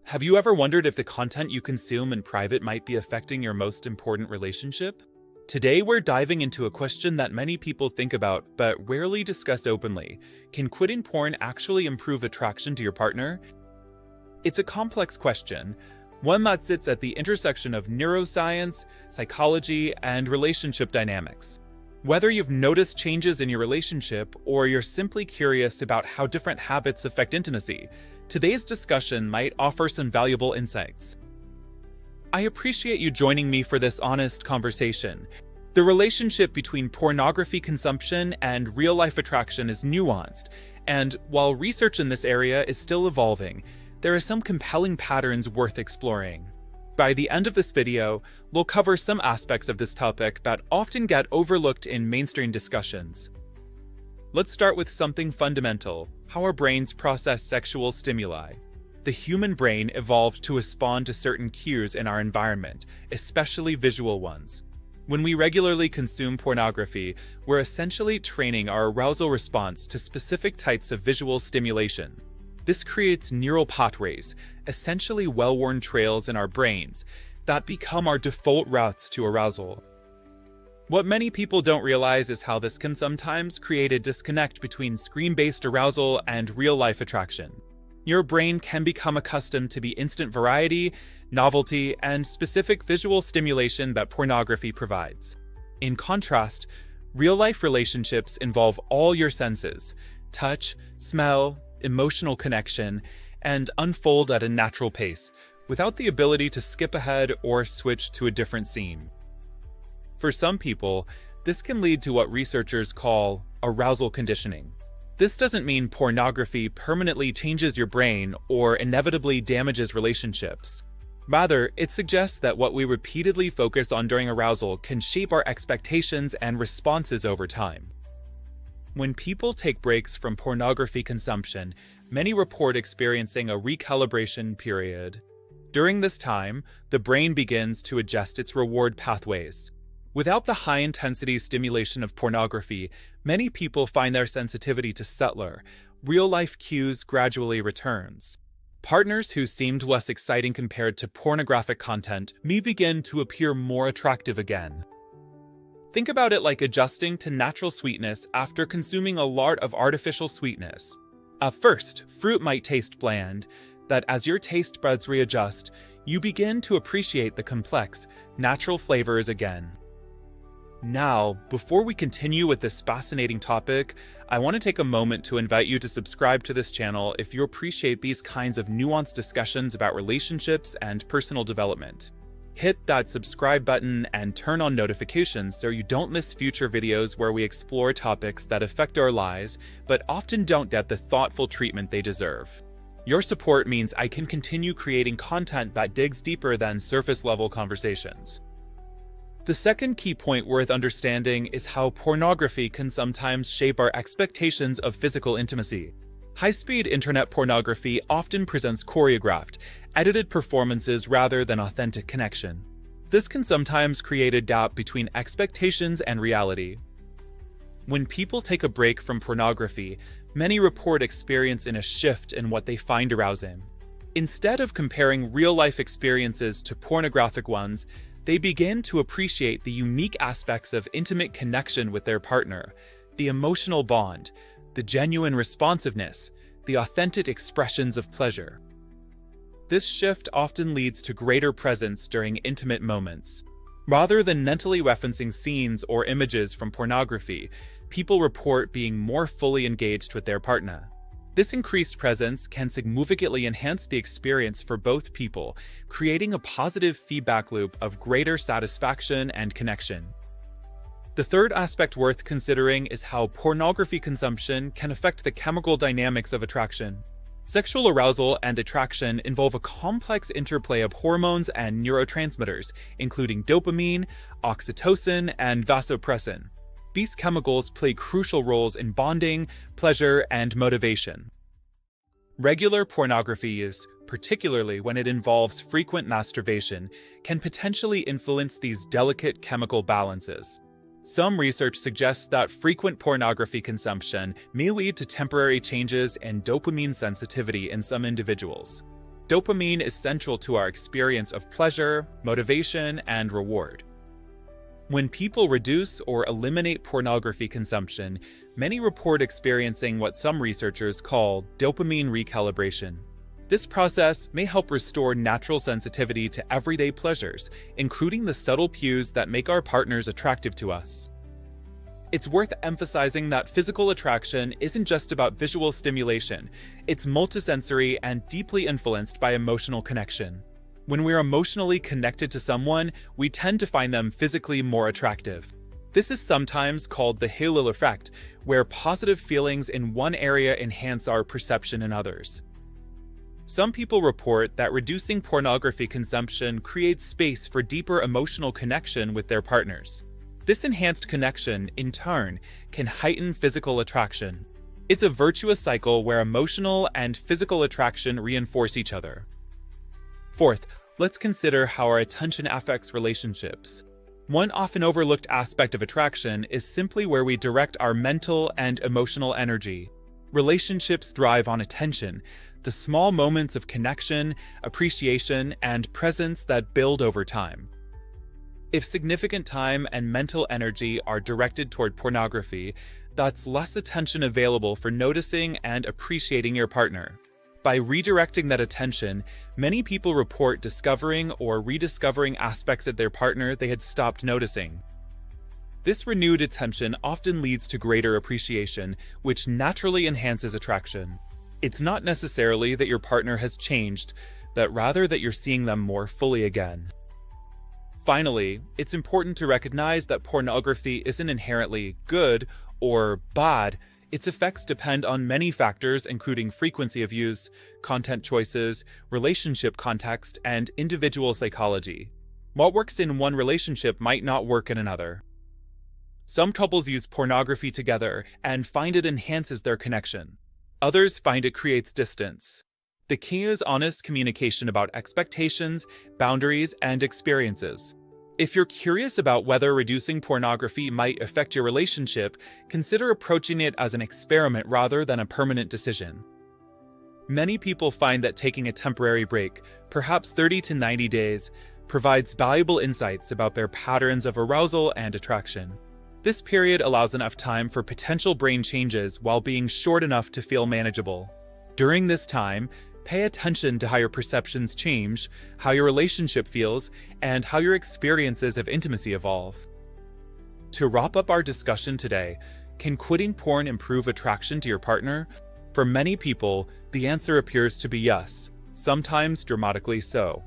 Have you ever wondered if the content you consume in private might be affecting your most important relationship? Today we're diving into a question that many people think about but rarely discuss openly. Can quitting porn actually improve attraction to your partner? It's a complex question, one that sits at the intersection of neuroscience, psychology, and relationship dynamics. Whether you've noticed changes in your relationship or you're simply curious about how different habits affect intimacy, today's discussion might offer some valuable insights. I appreciate you joining me for this honest conversation. The relationship between pornography consumption and real-life attraction is nuanced, and while research in this area is still evolving, there are some compelling patterns worth exploring. By the end of this video, we'll cover some aspects of this topic that often get overlooked in mainstream discussions. Let's start with something fundamental: how our brains process sexual stimuli. The human brain evolved to respond to certain cues in our environment, especially visual ones. When we regularly consume pornography, we're essentially training our arousal response to specific types of visual stimulation. This creates neural pathways, essentially well-worn trails in our brains, that become our default routes to arousal. What many people don't realize is how this can sometimes create a disconnect between screen-based arousal and real-life attraction. Your brain can become accustomed to the instant variety, novelty, and specific visual stimulation that pornography provides. In contrast, real-life relationships involve all your senses: touch, smell, emotional connection, and unfold at a natural pace, without the ability to skip ahead or switch to a different scene. For some people, this can lead to what researchers call arousal conditioning. This doesn't mean pornography permanently changes your brain or inevitably damages relationships. Rather, it suggests that what we repeatedly focus on during arousal can shape our expectations and responses over time. When people take breaks from pornography consumption, many report experiencing a recalibration period. During this time, the brain begins to adjust its reward pathways. Without the high-intensity stimulation of pornography, many people find their sensitivity to subtler, real-life cues gradually returns. Partners who seemed less exciting compared to pornographic content may begin to appear more attractive again. Think about it like adjusting to natural sweetness after consuming a lot of artificial sweetness. At first, fruit might taste bland, but as your taste buds readjust, you begin to appreciate the complex, natural flavors again. Now, before we continue with this fascinating topic, I want to take a moment to invite you to subscribe to this channel if you appreciate these kinds of nuanced discussions about relationships and personal development. Hit that subscribe button and turn on notifications so you don't miss future videos where we explore topics that affect our lives but often don't get the thoughtful treatment they deserve. Your support means I can continue creating content that digs deeper than surface-level conversations. The second key point worth understanding is how pornography can sometimes shape our expectations of physical intimacy. High-speed internet pornography often presents choreographed, edited performances rather than authentic connection. This can sometimes create a gap between expectations and reality. When people take a break from pornography, many report experiencing a shift in what they find arousing. Instead of comparing real-life experiences to pornographic ones, they begin to appreciate the unique aspects of intimate connection with their partner, the emotional bond, the genuine responsiveness, the authentic expressions of pleasure. This shift often leads to greater presence during intimate moments. Rather than mentally referencing scenes or images from pornography, people report being more fully engaged with their partner. This increased presence can significantly enhance the experience for both people, creating a positive feedback loop of greater satisfaction and connection. The third aspect worth considering is how pornography consumption can affect the chemical dynamics of attraction. Sexual arousal and attraction involve a complex interplay of hormones and neurotransmitters, including dopamine, oxytocin, and vasopressin. These chemicals play crucial roles in bonding, pleasure, and motivation. Regular pornography use, particularly when it involves frequent masturbation, can potentially influence these delicate chemical balances. Some research suggests that frequent pornography consumption may lead to temporary changes in dopamine sensitivity in some individuals. Dopamine is central to our experience of pleasure, motivation, and reward. When people reduce or eliminate pornography consumption, many report experiencing what some researchers call dopamine recalibration. This process may help restore natural sensitivity to everyday pleasures, including the subtle cues that make our partners attractive to us. It's worth emphasizing that physical attraction isn't just about visual stimulation. It's multisensory and deeply influenced by emotional connection. When we're emotionally connected to someone, we tend to find them physically more attractive. This is sometimes called the halo effect, where positive feelings in one area enhance our perception in others. Some people report that reducing pornography consumption creates space for deeper emotional connection with their partners. This enhanced connection, in turn, can heighten physical attraction. It's a virtuous cycle where emotional and physical attraction reinforce each other. Fourth, let's consider how our attention affects relationships. One often overlooked aspect of attraction is simply where we direct our mental and emotional energy. Relationships thrive on attention, the small moments of connection, appreciation, and presence that build over time. If significant time and mental energy are directed toward pornography, that's less attention available for noticing and appreciating your partner. By redirecting that attention, many people report discovering or rediscovering aspects of their partner they had stopped noticing. This renewed attention often leads to greater appreciation, which naturally enhances attraction. It's not necessarily that your partner has changed, but rather that you're seeing them more fully again. Finally, it's important to recognize that pornography isn't inherently good or bad. Its effects depend on many factors, including frequency of use, content choices, relationship context, and individual psychology. What works in one relationship might not work in another. Some couples use pornography together and find it enhances their connection. Others find it creates distance. The key is honest communication about expectations, boundaries, and experiences. If you're curious about whether reducing pornography might affect your relationship, consider approaching it as an experiment rather than a permanent decision. Many people find that taking a temporary break, perhaps 30 to 90 days, provides valuable insights about their patterns of arousal and attraction. This period allows enough time for potential brain changes while being short enough to feel manageable. During this time, pay attention to how your perceptions change, how your relationship feels, and how your experiences of intimacy evolve. To wrap up our discussion today, can quitting porn improve attraction to your partner? For many people, the answer appears to be yes, sometimes dramatically so.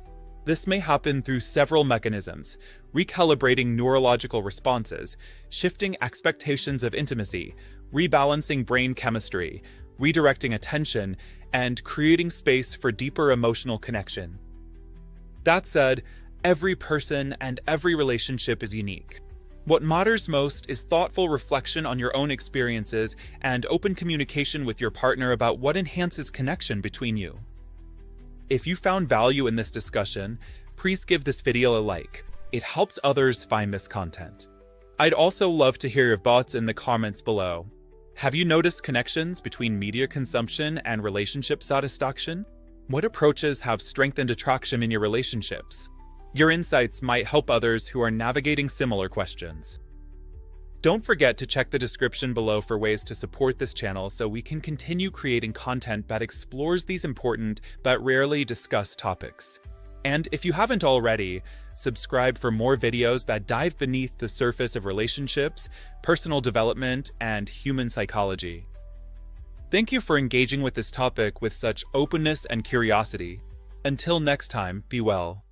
This may happen through several mechanisms: recalibrating neurological responses, shifting expectations of intimacy, rebalancing brain chemistry, redirecting attention, and creating space for deeper emotional connection. That said, every person and every relationship is unique. What matters most is thoughtful reflection on your own experiences and open communication with your partner about what enhances connection between you. If you found value in this discussion, please give this video a like. It helps others find this content. I'd also love to hear your thoughts in the comments below. Have you noticed connections between media consumption and relationship satisfaction? What approaches have strengthened attraction in your relationships? Your insights might help others who are navigating similar questions. Don't forget to check the description below for ways to support this channel so we can continue creating content that explores these important but rarely discussed topics. And if you haven't already, subscribe for more videos that dive beneath the surface of relationships, personal development, and human psychology. Thank you for engaging with this topic with such openness and curiosity. Until next time, be well.